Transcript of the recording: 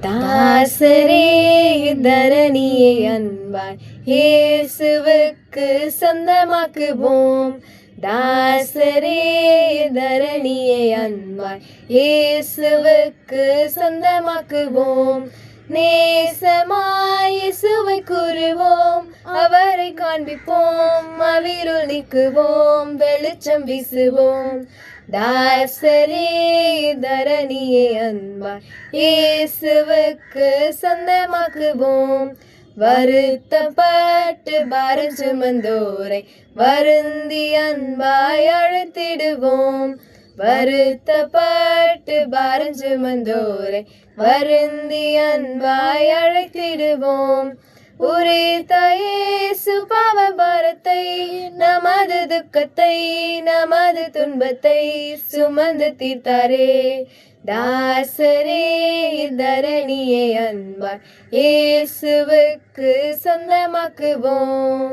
தாசரே தரணியை அன்பாய் இயேசுவுக்கு சொந்தமாக்குவோம். தாசரே தரணியை அன்பாய் இயேசுவுக்கு சொந்தமாக்குவோம். நேசமாய் இயேசுவை கூறுவோம், அவரை காண்பிப்போம், அவிருள் நீக்குவோம், வெளிச்சம் வீசுவோம். தாசரே தரணியை அன்பாய் இயேசுவுக்கு சொந்தமாக்குவோம். வருத்தப்பட்டு பாரம் சுமந்தோரை வருந்தி அன்பாய் அழைத்திடுவோம். வருத்தப்பட்டு பாரம் சுமந்தோரை வருந்தி அன்பாய் அழைத்திடுவோம். உரித்த இயேசு பாவ பாரத்தை, நமது துக்கத்தை, நமது துன்பத்தை சுமந்து தீர்த்தாரே. தாசரே தரணியை அன்பாய் இயேசுவுக்கு சொந்தமாக்குவோம்.